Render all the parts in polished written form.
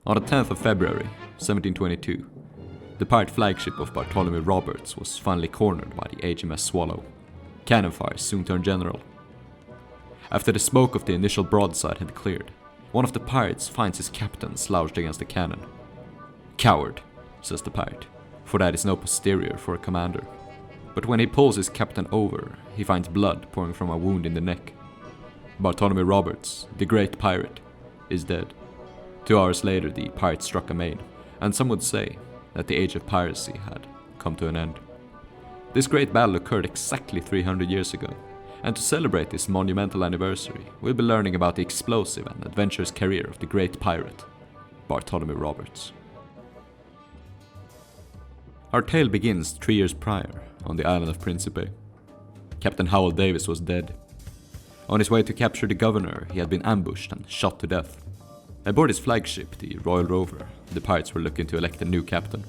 On the 10th of February, 1722, the pirate flagship of Bartholomew Roberts was finally cornered by the HMS Swallow. Cannon fire soon turned general. After the smoke of the initial broadside had cleared, one of the pirates finds his captain slouched against the cannon. "Coward," says the pirate, "for that is no posterior for a commander." But when he pulls his captain over, he finds blood pouring from a wound in the neck. Bartholomew Roberts, the Great Pyrate, is dead. 2 hours later, the pirate struck amain, and some would say that the age of piracy had come to an end. This great battle occurred exactly 300 years ago, and to celebrate this monumental anniversary, we'll be learning about the explosive and adventurous career of the Great Pirate, Bartholomew Roberts. Our tale begins 3 years prior, on the island of Principe. Captain Howell Davis was dead. On his way to capture the governor, he had been ambushed and shot to death. Aboard his flagship, the Royal Rover, the pirates were looking to elect a new captain.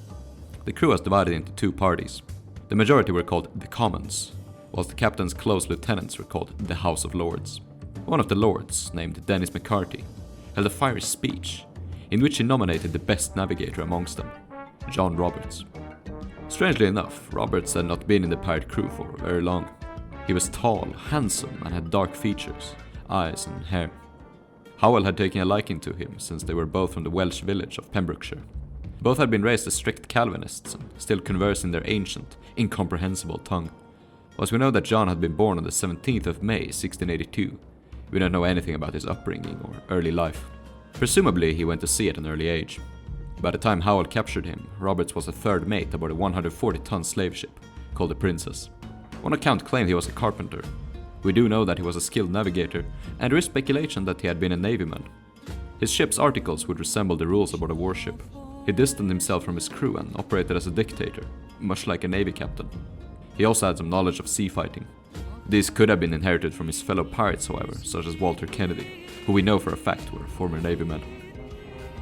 The crew was divided into 2 parties. The majority were called the Commons, whilst the captain's close lieutenants were called the House of Lords. One of the lords, named Dennis McCarthy, held a fiery speech in which he nominated the best navigator amongst them, John Roberts. Strangely enough, Roberts had not been in the pirate crew for very long. He was tall, handsome, and had dark features, eyes and hair. Howell had taken a liking to him since they were both from the Welsh village of Pembrokeshire. Both had been raised as strict Calvinists and still conversed in their ancient, incomprehensible tongue. As we know that John had been born on the 17th of May, 1682, we don't know anything about his upbringing or early life. Presumably, he went to sea at an early age. By the time Howell captured him, Roberts was a 3rd mate aboard a 140-ton slave ship called the Princess. One account claimed he was a carpenter. We do know that he was a skilled navigator, and there is speculation that he had been a navyman. His ship's articles would resemble the rules aboard a warship. He distanced himself from his crew and operated as a dictator, much like a navy captain. He also had some knowledge of sea fighting. These could have been inherited from his fellow pirates, however, such as Walter Kennedy, who we know for a fact were former navymen.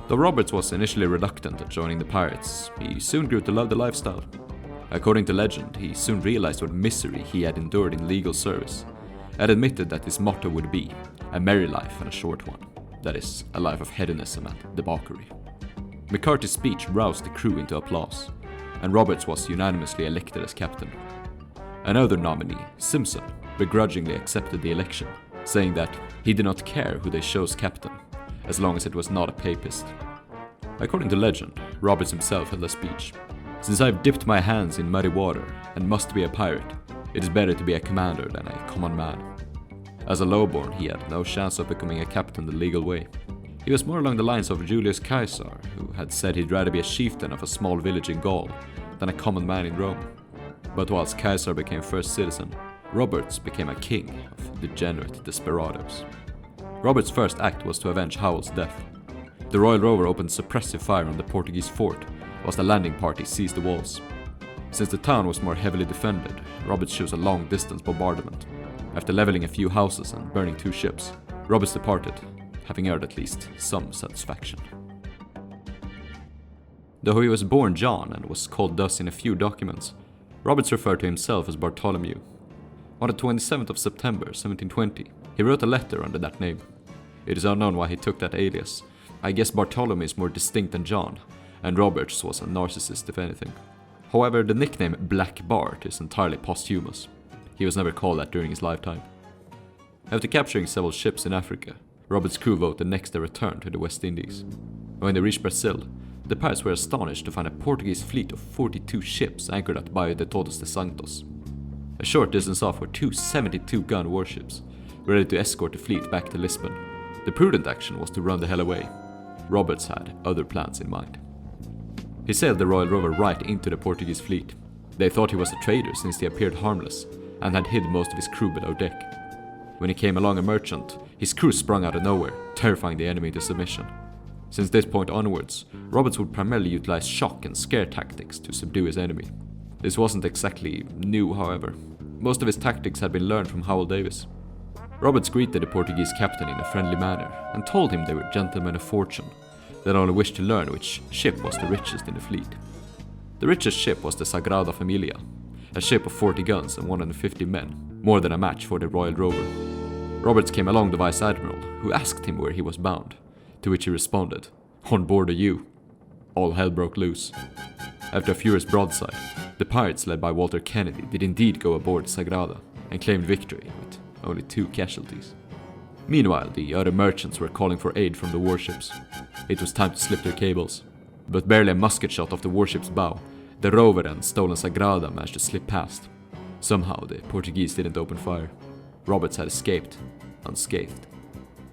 Though Roberts was initially reluctant at joining the pirates, he soon grew to love the lifestyle. According to legend, he soon realized what misery he had endured in legal service, and admitted that his motto would be a merry life and a short one, that is, a life of hedonism and debauchery. McCarthy's speech roused the crew into applause, and Roberts was unanimously elected as captain. Another nominee, Simpson, begrudgingly accepted the election, saying that he did not care who they chose captain, as long as it was not a papist. According to legend, Roberts himself held a speech. "Since I've dipped my hands in muddy water and must be a pirate, it is better to be a commander than a common man." As a lowborn, he had no chance of becoming a captain the legal way. He was more along the lines of Julius Caesar, who had said he'd rather be a chieftain of a small village in Gaul than a common man in Rome. But whilst Caesar became first citizen, Roberts became a king of degenerate desperados. Roberts' first act was to avenge Howell's death. The Royal Rover opened suppressive fire on the Portuguese fort, whilst the landing party seized the walls. Since the town was more heavily defended, Roberts chose a long-distance bombardment. After leveling a few houses and burning 2 ships, Roberts departed, having earned at least some satisfaction. Though he was born John and was called thus in a few documents, Roberts referred to himself as Bartholomew. On the 27th of September, 1720, he wrote a letter under that name. It is unknown why he took that alias. I guess Bartholomew is more distinct than John, and Roberts was a narcissist if anything. However, the nickname Black Bart is entirely posthumous. He was never called that during his lifetime. After capturing several ships in Africa, Roberts' crew voted next their return to the West Indies. When they reached Brazil, the pirates were astonished to find a Portuguese fleet of 42 ships anchored at Baía de Todos de Santos. A short distance off were 2 72-gun warships, ready to escort the fleet back to Lisbon. The prudent action was to run the hell away. Roberts had other plans in mind. He sailed the Royal Rover right into the Portuguese fleet. They thought he was a traitor since he appeared harmless and had hid most of his crew below deck. When he came along a merchant, his crew sprung out of nowhere, terrifying the enemy into submission. Since this point onwards, Roberts would primarily utilize shock and scare tactics to subdue his enemy. This wasn't exactly new, however. Most of his tactics had been learned from Howell Davis. Roberts greeted the Portuguese captain in a friendly manner and told him they were gentlemen of fortune, that only wished to learn which ship was the richest in the fleet. The richest ship was the Sagrada Familia, a ship of 40 guns and 150 men, more than a match for the Royal Rover. Roberts came along the Vice Admiral, who asked him where he was bound, to which he responded, On board a U. All hell broke loose. After a furious broadside, the pirates led by Walter Kennedy did indeed go aboard Sagrada and claimed victory with only 2 casualties. Meanwhile, the other merchants were calling for aid from the warships. It was time to slip their cables. But barely a musket shot off the warship's bow, the rover and stolen Sagrada managed to slip past. Somehow the Portuguese didn't open fire. Roberts had escaped, unscathed.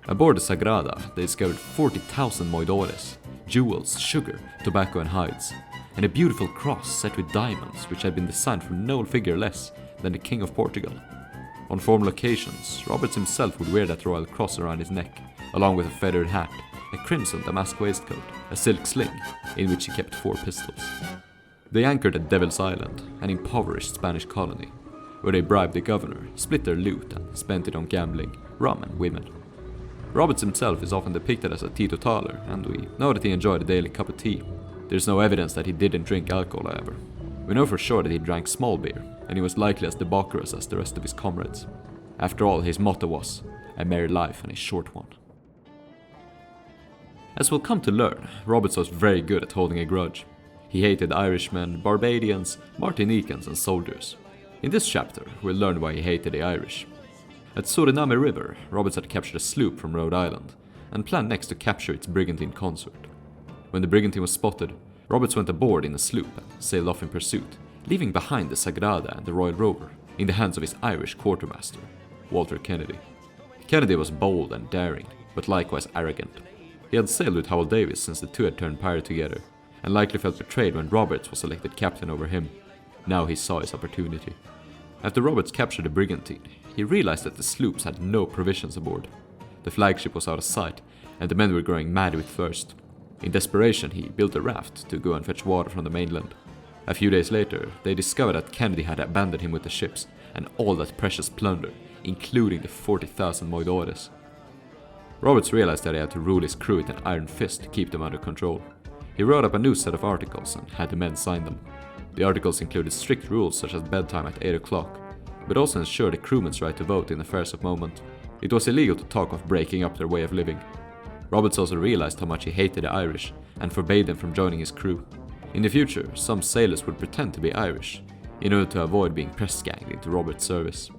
Aboard the Sagrada, they discovered 40,000 moidores, jewels, sugar, tobacco and hides, and a beautiful cross set with diamonds which had been designed from no figure less than the King of Portugal. On formal occasions, Roberts himself would wear that royal cross around his neck, along with a feathered hat, a crimson damask waistcoat, a silk sling, in which he kept 4 pistols. They anchored at Devil's Island, an impoverished Spanish colony, where they bribed the governor, split their loot, and spent it on gambling, rum and women. Roberts himself is often depicted as a teetotaler, and we know that he enjoyed a daily cup of tea. There's no evidence that he didn't drink alcohol, however. We know for sure that he drank small beer, and he was likely as debaucherous as the rest of his comrades. After all, his motto was, "A merry life and a short one." As we'll come to learn, Roberts was very good at holding a grudge. He hated Irishmen, Barbadians, Martinicans and soldiers. In this chapter, we'll learn why he hated the Irish. At Suriname River, Roberts had captured a sloop from Rhode Island, and planned next to capture its brigantine consort. When the brigantine was spotted, Roberts went aboard in a sloop and sailed off in pursuit, leaving behind the Sagrada and the Royal Rover in the hands of his Irish quartermaster, Walter Kennedy. Kennedy was bold and daring, but likewise arrogant. He had sailed with Howell Davis since the two had turned pirate together, and likely felt betrayed when Roberts was elected captain over him. Now he saw his opportunity. After Roberts captured the brigantine, he realized that the sloops had no provisions aboard. The flagship was out of sight, and the men were growing mad with thirst. In desperation, he built a raft to go and fetch water from the mainland. A few days later, they discovered that Kennedy had abandoned him with the ships and all that precious plunder, including the 40,000 moidores. Roberts realized that he had to rule his crew with an iron fist to keep them under control. He wrote up a new set of articles and had the men sign them. The articles included strict rules such as bedtime at 8 o'clock, but also ensured the crewmen's right to vote in affairs of moment. It was illegal to talk of breaking up their way of living. Roberts also realized how much he hated the Irish and forbade them from joining his crew. In the future, some sailors would pretend to be Irish, in order to avoid being press-ganged into Roberts' service.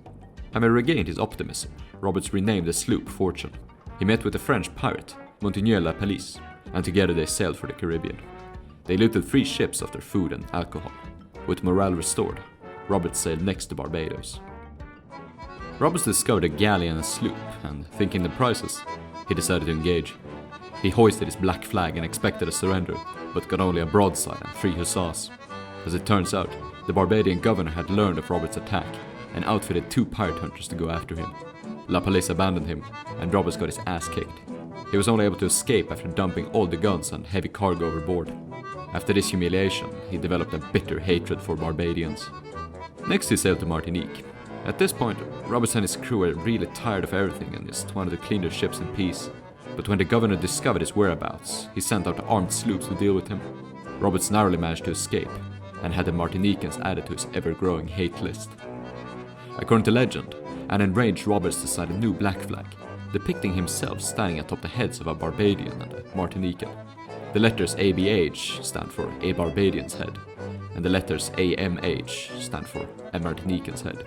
Having regained his optimism, Roberts renamed the sloop Fortune. He met with a French pirate, Monseigneur La Palisse, and together they sailed for the Caribbean. They looted 3 ships of their food and alcohol. With morale restored, Roberts sailed next to Barbados. Roberts discovered a galley and a sloop, and thinking the prices, he decided to engage. He hoisted his black flag and expected a surrender, but got only a broadside and 3 hussars. As it turns out, the Barbadian governor had learned of Roberts' attack and outfitted 2 pirate hunters to go after him. La Palisse abandoned him, and Roberts got his ass kicked. He was only able to escape after dumping all the guns and heavy cargo overboard. After this humiliation, he developed a bitter hatred for Barbadians. Next he sailed to Martinique. At this point, Roberts and his crew were really tired of everything and just wanted to clean their ships in peace. But when the governor discovered his whereabouts, he sent out armed sloops to deal with him. Roberts narrowly managed to escape, and had the Martinicans added to his ever-growing hate list. According to legend, an enraged Roberts designed a new black flag, depicting himself standing atop the heads of a Barbadian and a Martinican. The letters ABH stand for a Barbadian's head, and the letters AMH stand for a Martinican's head.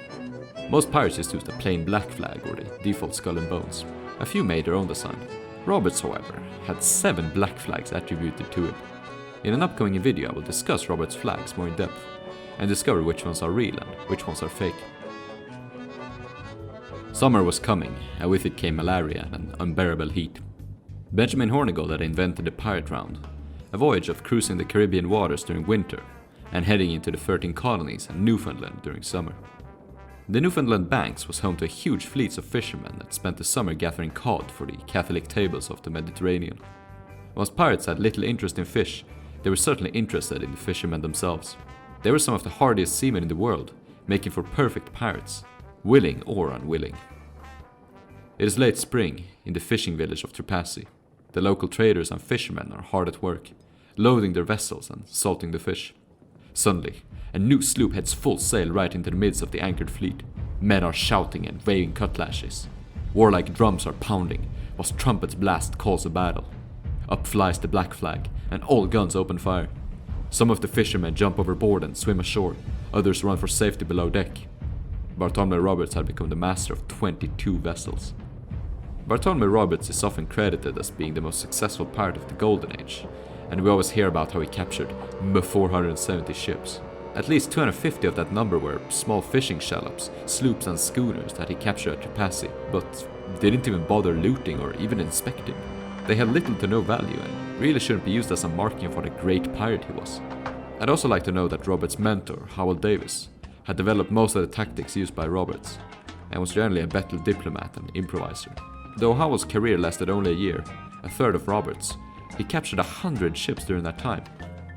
Most pirates just used a plain black flag or the default skull and bones. A few made their own design. Roberts, however, had 7 black flags attributed to him. In an upcoming video, I will discuss Roberts' flags more in depth, and discover which ones are real and which ones are fake. Summer was coming, and with it came malaria and an unbearable heat. Benjamin Hornigold had invented the Pirate Round, a voyage of cruising the Caribbean waters during winter, and heading into the 13 colonies and Newfoundland during summer. The Newfoundland Banks was home to huge fleets of fishermen that spent the summer gathering cod for the Catholic tables of the Mediterranean. Whilst pirates had little interest in fish, they were certainly interested in the fishermen themselves. They were some of the hardiest seamen in the world, making for perfect pirates, willing or unwilling. It is late spring in the fishing village of Trapassi. The local traders and fishermen are hard at work, loading their vessels and salting the fish. Suddenly, a new sloop heads full sail right into the midst of the anchored fleet. Men are shouting and waving cutlashes. Warlike drums are pounding, whilst trumpets blast calls of battle. Up flies the black flag, and all guns open fire. Some of the fishermen jump overboard and swim ashore, others run for safety below deck. Bartholomew Roberts had become the master of 22 vessels. Bartholomew Roberts is often credited as being the most successful pirate of the Golden Age, and we always hear about how he captured 470 ships. At least 250 of that number were small fishing shallops, sloops and schooners that he captured at Trepassey, but didn't even bother looting or even inspecting. They had little to no value and really shouldn't be used as a marking of what a great pirate he was. I'd also like to know that Roberts' mentor, Howell Davis, had developed most of the tactics used by Roberts, and was generally a better diplomat and improviser. Though Howell's career lasted only a year, a third of Roberts, he captured 100 ships during that time.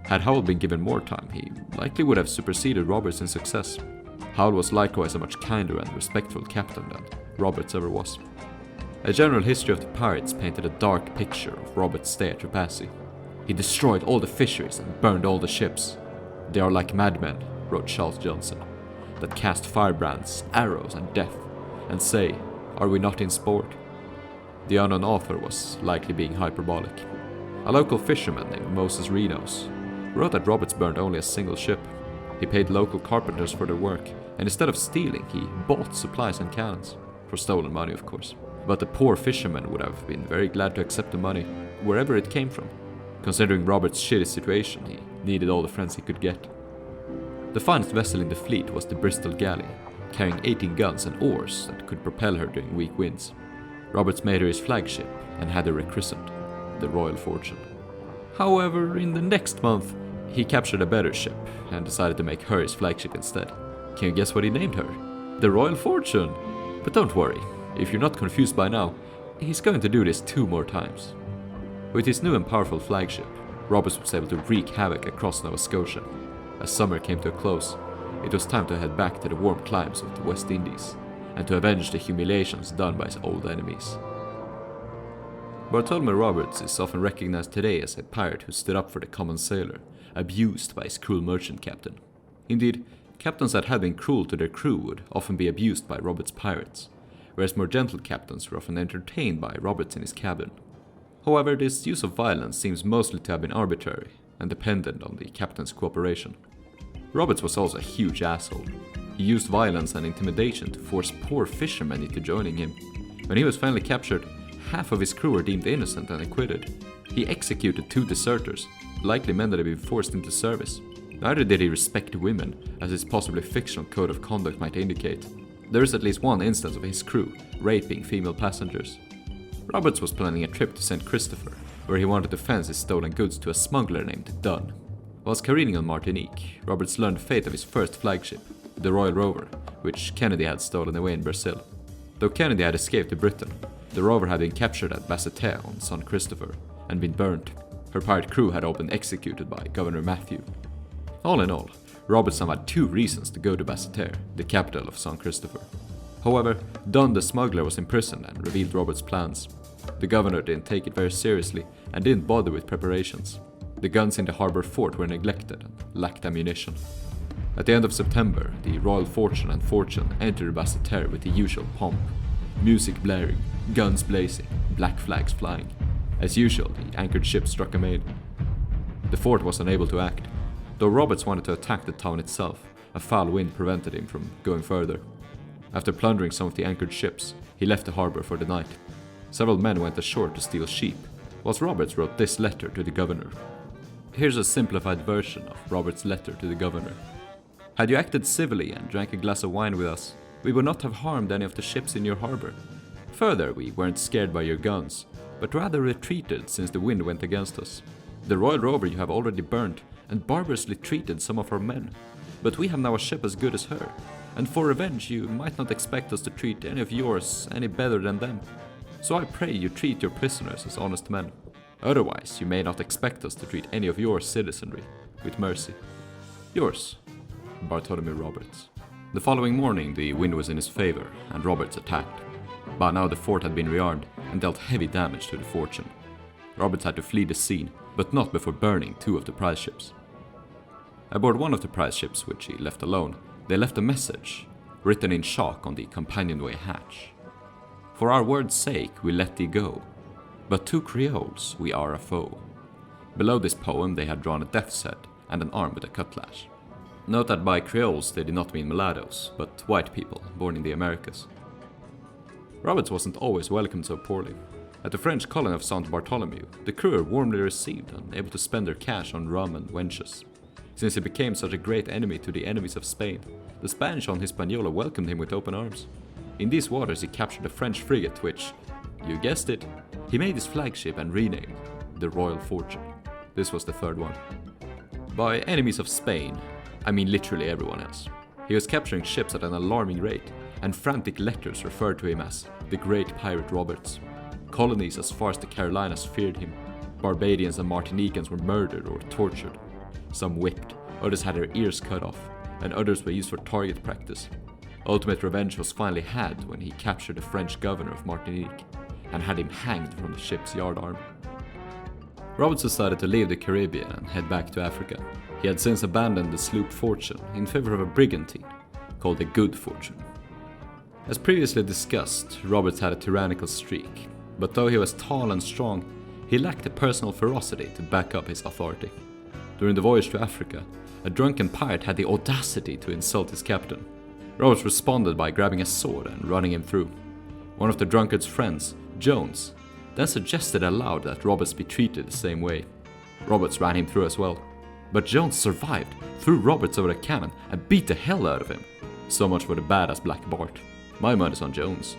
Had Howell been given more time, he likely would have superseded Roberts in success. Howell was likewise a much kinder and respectful captain than Roberts ever was. A general history of the pirates painted a dark picture of Roberts' stay at Trepassey. He destroyed all the fisheries and burned all the ships. They are like madmen, wrote Charles Johnson, that cast firebrands, arrows and death, and say, "Are we not in sport?" The unknown author was likely being hyperbolic. A local fisherman named Moses Renos wrote that Roberts burned only a single ship. He paid local carpenters for their work, and instead of stealing, he bought supplies and cannons. For stolen money, of course. But the poor fisherman would have been very glad to accept the money, wherever it came from. Considering Roberts' shitty situation, he needed all the friends he could get. The finest vessel in the fleet was the Bristol Galley, carrying 18 guns and oars that could propel her during weak winds. Roberts made her his flagship and had her rechristened the Royal Fortune. However, in the next month, he captured a better ship and decided to make her his flagship instead. Can you guess what he named her? The Royal Fortune! But don't worry, if you're not confused by now, he's going to do this 2 more times. With his new and powerful flagship, Roberts was able to wreak havoc across Nova Scotia. As summer came to a close, it was time to head back to the warm climes of the West Indies, and to avenge the humiliations done by his old enemies. Bartholomew Roberts is often recognized today as a pirate who stood up for the common sailor, abused by his cruel merchant captain. Indeed, captains that had been cruel to their crew would often be abused by Roberts' pirates, whereas more gentle captains were often entertained by Roberts in his cabin. However, this use of violence seems mostly to have been arbitrary and dependent on the captain's cooperation. Roberts was also a huge asshole. He used violence and intimidation to force poor fishermen into joining him. When he was finally captured, half of his crew were deemed innocent and acquitted. He executed 2 deserters, likely men that had been forced into service. Neither did he respect women, as his possibly fictional code of conduct might indicate. There is at least one instance of his crew raping female passengers. Roberts was planning a trip to St. Christopher, where he wanted to fence his stolen goods to a smuggler named Dunn. Whilst careening on Martinique, Roberts learned the fate of his first flagship, the Royal Rover, which Kennedy had stolen away in Brazil. Though Kennedy had escaped to Britain, the rover had been captured at Basseterre on St. Christopher and been burnt. Her pirate crew had all been executed by Governor Matthew. All in all, Roberts had 2 reasons to go to Basseterre, the capital of St. Christopher. However, Dunn the smuggler was imprisoned and revealed Roberts' plans. The governor didn't take it very seriously and didn't bother with preparations. The guns in the harbour fort were neglected and lacked ammunition. At the end of September, the Royal Fortune and Fortune entered Basseterre with the usual pomp. Music blaring, guns blazing, black flags flying. As usual, the anchored ship struck a mail. The fort was unable to act. Though Roberts wanted to attack the town itself, a foul wind prevented him from going further. After plundering some of the anchored ships, he left the harbour for the night. Several men went ashore to steal sheep, whilst Roberts wrote this letter to the governor. Here's a simplified version of Roberts' letter to the governor. Had you acted civilly and drank a glass of wine with us, we would not have harmed any of the ships in your harbour. Further, we weren't scared by your guns, but rather retreated since the wind went against us. The Royal Rover you have already burnt and barbarously treated some of our men, but we have now a ship as good as her, and for revenge you might not expect us to treat any of yours any better than them. So I pray you treat your prisoners as honest men. Otherwise, you may not expect us to treat any of your citizenry with mercy. Yours, Bartholomew Roberts. The following morning, the wind was in his favor, and Roberts attacked. By now the fort had been rearmed and dealt heavy damage to the Fortune. Roberts had to flee the scene, but not before burning 2 of the prize ships. Aboard one of the prize ships, which he left alone, they left a message, written in chalk on the companionway hatch. For our word's sake we let thee go. But to Creoles we are a foe. Below this poem they had drawn a death's head and an arm with a cutlash. Note that by Creoles they did not mean mulattoes, but white people born in the Americas. Roberts wasn't always welcomed so poorly. At the French colony of St. Bartholomew, the crew were warmly received and able to spend their cash on rum and wenches. Since he became such a great enemy to the enemies of Spain, the Spanish on Hispaniola welcomed him with open arms. In these waters he captured a French frigate which, you guessed it, he made his flagship and renamed the Royal Fortune. This was the third one. By enemies of Spain, I mean literally everyone else. He was capturing ships at an alarming rate, and frantic letters referred to him as the Great Pyrate Roberts. Colonies as far as the Carolinas feared him. Barbadians and Martinicans were murdered or tortured. Some whipped, others had their ears cut off, and others were used for target practice. Ultimate revenge was finally had when he captured the French governor of Martinique and had him hanged from the ship's yardarm. Roberts decided to leave the Caribbean and head back to Africa. He had since abandoned the sloop Fortune in favor of a brigantine called the Good Fortune. As previously discussed, Roberts had a tyrannical streak, but though he was tall and strong, he lacked the personal ferocity to back up his authority. During the voyage to Africa, a drunken pirate had the audacity to insult his captain. Roberts responded by grabbing a sword and running him through. One of the drunkard's friends, Jones, then suggested aloud that Roberts be treated the same way. Roberts ran him through as well. But Jones survived, threw Roberts over the cannon, and beat the hell out of him. So much for the badass Black Bart. My mind is on Jones.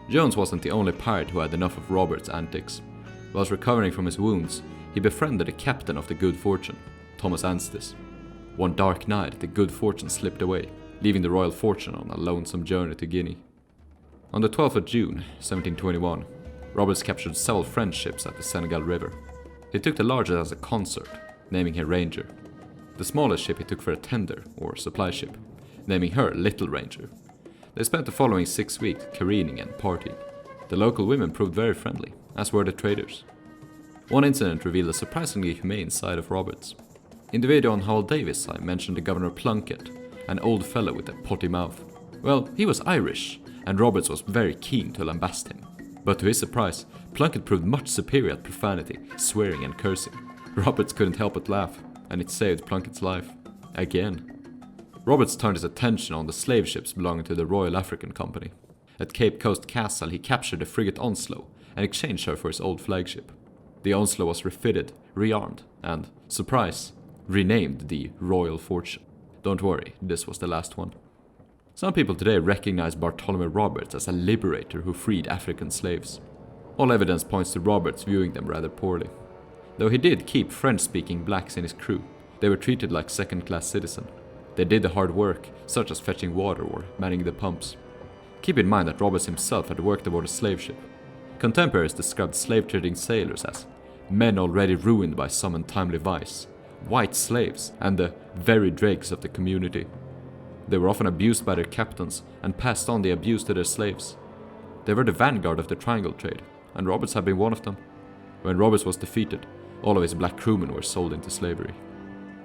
Jones wasn't the only pirate who had enough of Roberts' antics. Whilst recovering from his wounds, he befriended the captain of the Good Fortune, Thomas Anstis. One dark night, the Good Fortune slipped away, leaving the Royal Fortune on a lonesome journey to Guinea. On the 12th of June, 1721, Roberts captured several French ships at the Senegal River. He took the largest as a consort, naming her Ranger. The smallest ship he took for a tender, or supply ship, naming her Little Ranger. They spent the following 6 weeks careening and partying. The local women proved very friendly, as were the traders. One incident revealed a surprisingly humane side of Roberts. In the video on Howell Davis, I mentioned the Governor Plunkett, an old fellow with a potty mouth. Well, he was Irish, and Roberts was very keen to lambast him. But to his surprise, Plunkett proved much superior at profanity, swearing and cursing. Roberts couldn't help but laugh, and it saved Plunkett's life. Again. Roberts turned his attention on the slave ships belonging to the Royal African Company. At Cape Coast Castle he captured the frigate Onslow and exchanged her for his old flagship. The Onslow was refitted, rearmed, and, surprise, renamed the Royal Fortune. Don't worry, this was the last one. Some people today recognize Bartholomew Roberts as a liberator who freed African slaves. All evidence points to Roberts viewing them rather poorly. Though he did keep French-speaking blacks in his crew, they were treated like second-class citizens. They did the hard work, such as fetching water or manning the pumps. Keep in mind that Roberts himself had worked aboard a slave ship. Contemporaries described slave-trading sailors as men already ruined by some untimely vice, white slaves, and the very dregs of the community. They were often abused by their captains and passed on the abuse to their slaves. They were the vanguard of the triangle trade, and Roberts had been one of them. When Roberts was defeated, all of his black crewmen were sold into slavery.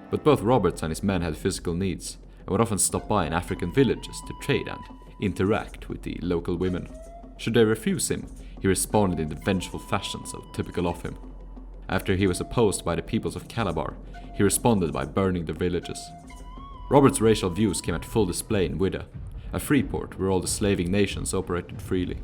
But both Roberts and his men had physical needs, and would often stop by in African villages to trade and interact with the local women. Should they refuse him, he responded in the vengeful fashion so typical of him. After he was opposed by the peoples of Calabar, he responded by burning the villages. Roberts' racial views came at full display in Whydah, a free port where all the slaving nations operated freely.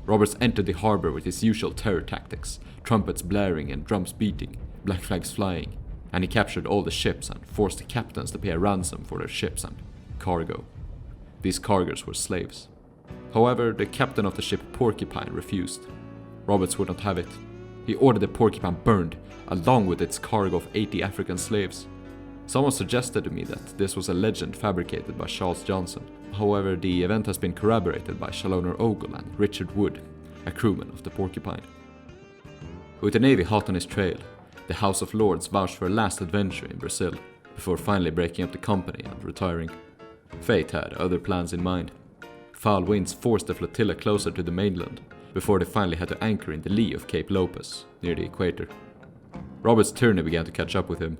Roberts entered the harbour with his usual terror tactics, trumpets blaring and drums beating, black flags flying, and he captured all the ships and forced the captains to pay a ransom for their ships and cargo. These cargoes were slaves. However, the captain of the ship Porcupine refused. Roberts would not have it. He ordered the Porcupine burned, along with its cargo of 80 African slaves. Someone suggested to me that this was a legend fabricated by Charles Johnson. However, the event has been corroborated by Shalonor Ogle and Richard Wood, a crewman of the Porcupine. With the Navy hot on his trail, the House of Lords vouched for a last adventure in Brazil, before finally breaking up the company and retiring. Fate had other plans in mind. Foul winds forced the flotilla closer to the mainland, before they finally had to anchor in the lee of Cape Lopez, near the equator. Roberts' tyranny began to catch up with him.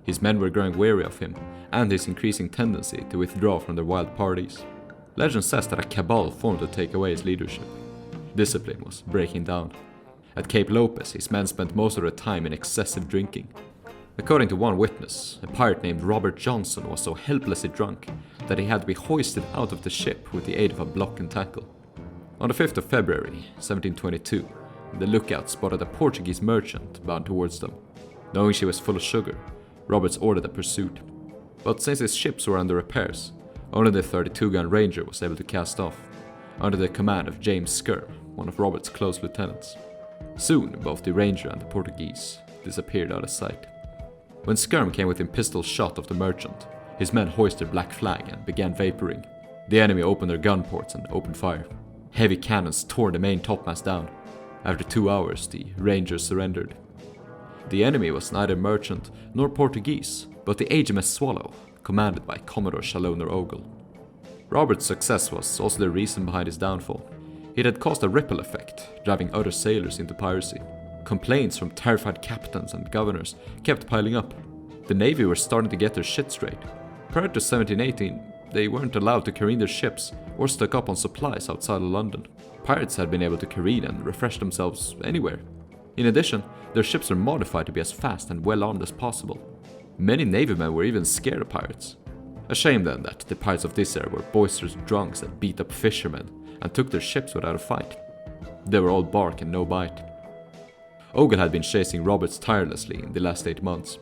His men were growing weary of him, and his increasing tendency to withdraw from their wild parties. Legend says that a cabal formed to take away his leadership. Discipline was breaking down. At Cape Lopez, his men spent most of their time in excessive drinking. According to one witness, a pirate named Robert Johnson was so helplessly drunk that he had to be hoisted out of the ship with the aid of a block and tackle. On the 5th of February, 1722, the lookout spotted a Portuguese merchant bound towards them. Knowing she was full of sugar, Roberts ordered a pursuit. But since his ships were under repairs, only the 32-gun Ranger was able to cast off, under the command of James Skirm, one of Roberts' close lieutenants. Soon, both the Ranger and the Portuguese disappeared out of sight. When Skirm came within pistol shot of the merchant, his men hoisted black flag and began vaporing. The enemy opened their gun ports and opened fire. Heavy cannons tore the main topmast down. After 2 hours, the Rangers surrendered. The enemy was neither merchant nor Portuguese, but the HMS Swallow, commanded by Commodore Chaloner Ogle. Roberts' success was also the reason behind his downfall. It had caused a ripple effect, driving other sailors into piracy. Complaints from terrified captains and governors kept piling up. The Navy were starting to get their shit straight. Prior to 1718, they weren't allowed to careen their ships or stock up on supplies outside of London. Pirates had been able to careen and refresh themselves anywhere. In addition, their ships were modified to be as fast and well armed as possible. Many Navy men were even scared of pirates. A shame then that the pirates of this era were boisterous drunks that beat up fishermen and took their ships without a fight. They were all bark and no bite. Ogle had been chasing Roberts tirelessly in the last 8 months.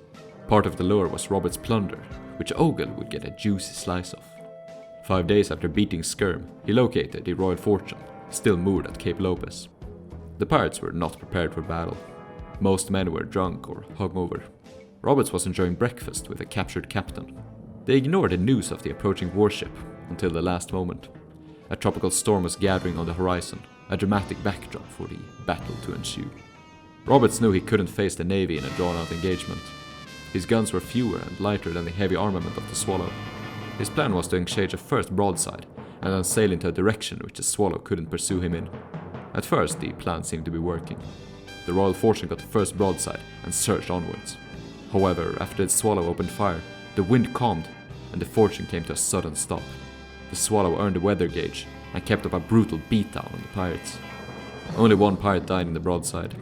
Part of the lure was Roberts' plunder, which Ogle would get a juicy slice of. 5 days after beating Skirm, he located the Royal Fortune, still moored at Cape Lopez. The pirates were not prepared for battle. Most men were drunk or hungover. Roberts was enjoying breakfast with a captured captain. They ignored the news of the approaching warship until the last moment. A tropical storm was gathering on the horizon, a dramatic backdrop for the battle to ensue. Roberts knew he couldn't face the Navy in a drawn-out engagement. His guns were fewer and lighter than the heavy armament of the Swallow. His plan was to exchange a first broadside and then sail into a direction which the Swallow couldn't pursue him in. At first, the plan seemed to be working. The Royal Fortune got the first broadside and surged onwards. However, after the Swallow opened fire, the wind calmed and the Fortune came to a sudden stop. The Swallow earned the weather gauge and kept up a brutal beatdown on the pirates. Only one pirate died in the broadside.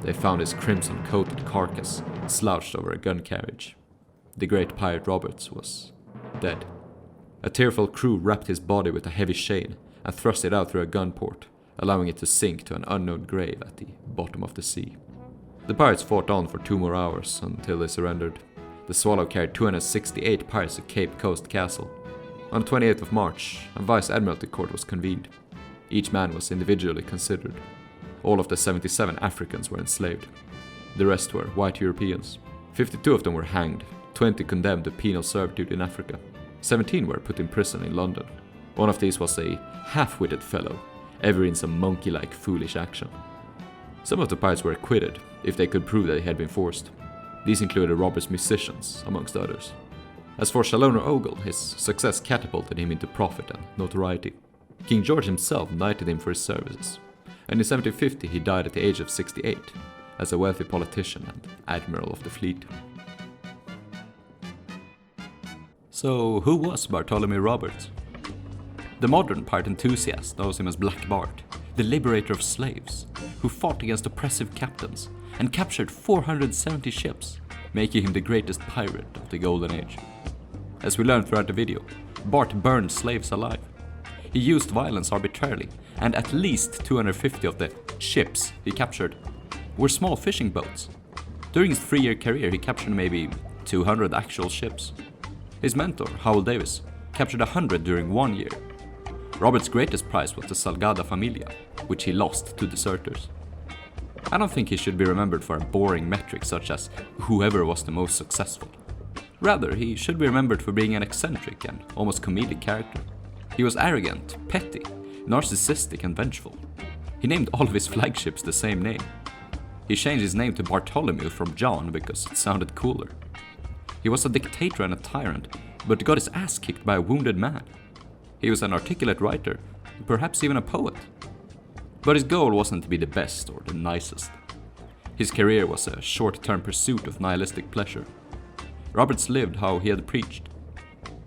They found his crimson-coated carcass slouched over a gun carriage. The Great Pyrate Roberts was dead. A tearful crew wrapped his body with a heavy chain and thrust it out through a gun port, allowing it to sink to an unknown grave at the bottom of the sea. The pirates fought on for 2 more hours until they surrendered. The Swallow carried 268 pirates to Cape Coast Castle. On the 28th of March, a Vice Admiralty Court was convened. Each man was individually considered. All of the 77 Africans were enslaved. The rest were white Europeans. 52 of them were hanged, 20 condemned to penal servitude in Africa. 17 were put in prison in London. One of these was a half-witted fellow, ever in some monkey-like foolish action. Some of the pirates were acquitted, if they could prove that they had been forced. These included Roberts' musicians, amongst others. As for Chaloner Ogle, his success catapulted him into profit and notoriety. King George himself knighted him for his services, and in 1750 he died at the age of 68, as a wealthy politician and admiral of the fleet. So, who was Bartholomew Roberts? The modern pirate enthusiast knows him as Black Bart, the liberator of slaves, who fought against oppressive captains and captured 470 ships, making him the greatest pirate of the Golden Age. As we learned throughout the video, Bart burned slaves alive. He used violence arbitrarily, and at least 250 of the ships he captured were small fishing boats. During his 3-year career, he captured maybe 200 actual ships. His mentor, Howell Davis, captured 100 during 1 year. Robert's greatest prize was the Salgada Familia, which he lost to deserters. I don't think he should be remembered for a boring metric such as whoever was the most successful. Rather, he should be remembered for being an eccentric and almost comedic character. He was arrogant, petty, narcissistic and vengeful. He named all of his flagships the same name. He changed his name to Bartholomew from John because it sounded cooler. He was a dictator and a tyrant, but got his ass kicked by a wounded man. He was an articulate writer, perhaps even a poet. But his goal wasn't to be the best or the nicest. His career was a short-term pursuit of nihilistic pleasure. Roberts lived how he had preached.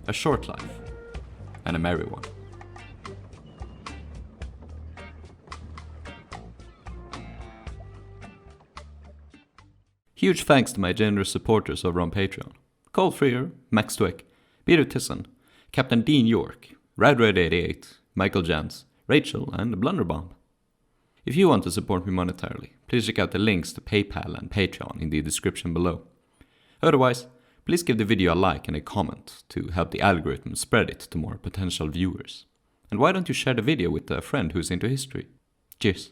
A short life, and a merry one. Huge thanks to my generous supporters over on Patreon. Cole Freer, Max Dweck, Peter Tisson, Captain Dean York, RadRed88, Michael Jans, Rachel, and Blunderbomb. If you want to support me monetarily, please check out the links to PayPal and Patreon in the description below. Otherwise, please give the video a like and a comment to help the algorithm spread it to more potential viewers. And why don't you share the video with a friend who's into history? Cheers!